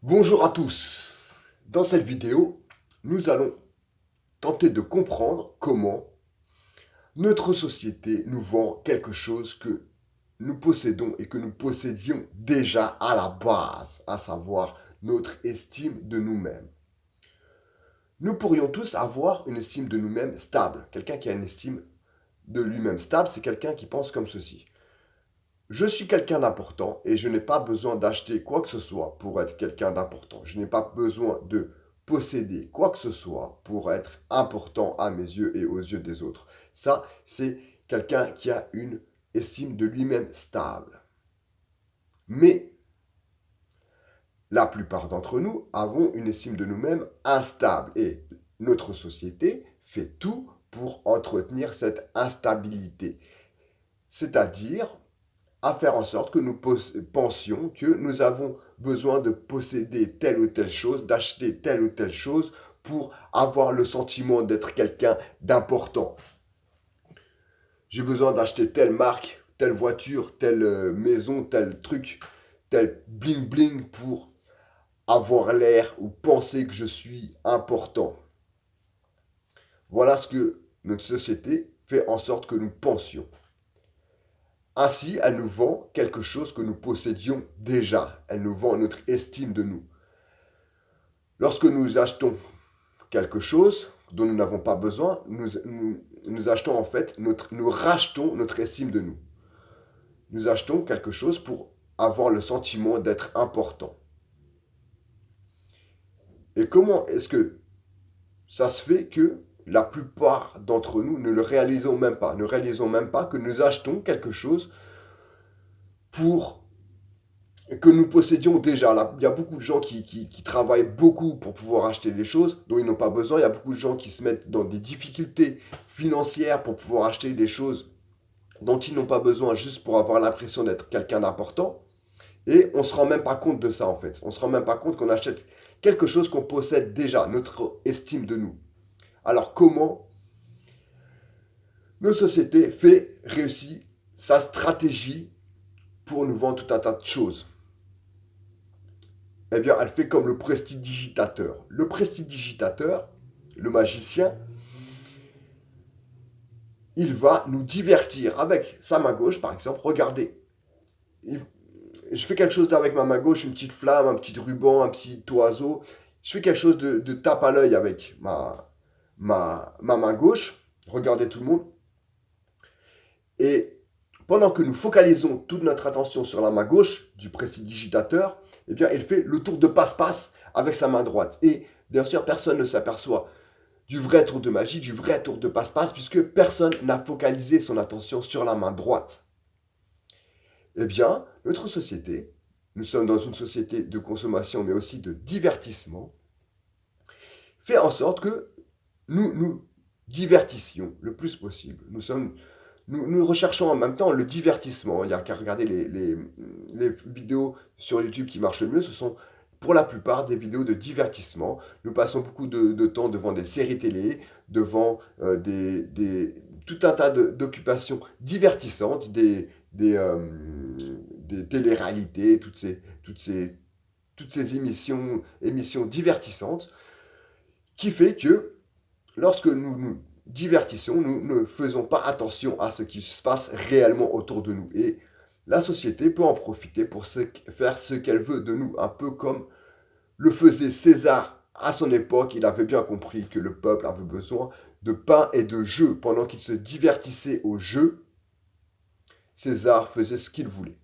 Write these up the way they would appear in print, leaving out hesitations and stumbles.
Bonjour à tous. Dans cette vidéo, nous allons tenter de comprendre comment notre société nous vend quelque chose que nous possédons et que nous possédions déjà à la base, à savoir notre estime de nous-mêmes. Nous pourrions tous avoir une estime de nous-mêmes stable. Quelqu'un qui a une estime de lui-même stable, c'est quelqu'un qui pense comme ceci. Je suis quelqu'un d'important et je n'ai pas besoin d'acheter quoi que ce soit pour être quelqu'un d'important. Je n'ai pas besoin de posséder quoi que ce soit pour être important à mes yeux et aux yeux des autres. Ça, c'est quelqu'un qui a une estime de lui-même stable. Mais la plupart d'entre nous avons une estime de nous-mêmes instable et notre société fait tout pour entretenir cette instabilité. C'est-à-dire à faire en sorte que nous pensions que nous avons besoin de posséder telle ou telle chose, d'acheter telle ou telle chose pour avoir le sentiment d'être quelqu'un d'important. J'ai besoin d'acheter telle marque, telle voiture, telle maison, tel truc, tel bling bling pour avoir l'air ou penser que je suis important. Voilà ce que notre société fait en sorte que nous pensions. Ainsi, elle nous vend quelque chose que nous possédions déjà. Elle nous vend notre estime de nous. Lorsque nous achetons quelque chose dont nous n'avons pas besoin, nous achetons en fait, nous rachetons notre estime de nous. Nous achetons quelque chose pour avoir le sentiment d'être important. Et comment est-ce que ça se fait que la plupart d'entre nous ne le réalisons même pas? Ne réalisons même pas que nous achetons quelque chose pour que nous possédions déjà. Là, il y a beaucoup de gens qui travaillent beaucoup pour pouvoir acheter des choses dont ils n'ont pas besoin. Il y a beaucoup de gens qui se mettent dans des difficultés financières pour pouvoir acheter des choses dont ils n'ont pas besoin juste pour avoir l'impression d'être quelqu'un d'important. Et on ne se rend même pas compte de ça en fait. On ne se rend même pas compte qu'on achète quelque chose qu'on possède déjà, notre estime de nous. Alors comment nos sociétés réussit sa stratégie pour nous vendre tout un tas de choses? Eh bien, elle fait comme le prestidigitateur. Le prestidigitateur, le magicien, il va nous divertir avec sa main gauche, par exemple. Regardez, je fais quelque chose avec ma main gauche, une petite flamme, un petit ruban, un petit oiseau. Je fais quelque chose de tape à l'œil avec ma main gauche. Regardez tout le monde. Et pendant que nous focalisons toute notre attention sur la main gauche du prestidigitateur, eh bien, il fait le tour de passe-passe avec sa main droite. Et bien sûr, personne ne s'aperçoit du vrai tour de magie, du vrai tour de passe-passe, puisque personne n'a focalisé son attention sur la main droite. Eh bien, notre société, nous sommes dans une société de consommation, mais aussi de divertissement, fait en sorte que nous nous divertissions le plus possible. Nous recherchons en même temps le divertissement. Il n'y a qu'à regarder les vidéos sur YouTube qui marchent le mieux. Ce sont pour la plupart des vidéos de divertissement. Nous passons beaucoup de temps devant des séries télé, devant tout un tas d'occupations divertissantes, des téléréalités, toutes ces émissions divertissantes, qui fait que lorsque nous nous divertissons, nous ne faisons pas attention à ce qui se passe réellement autour de nous. Et la société peut en profiter pour faire ce qu'elle veut de nous, un peu comme le faisait César à son époque. Il avait bien compris que le peuple avait besoin de pain et de jeu. Pendant qu'il se divertissait au jeu, César faisait ce qu'il voulait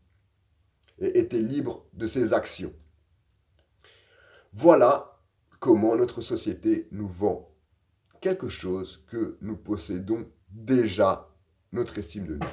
et était libre de ses actions. Voilà comment notre société nous vend quelque chose que nous possédons déjà, notre estime de nous.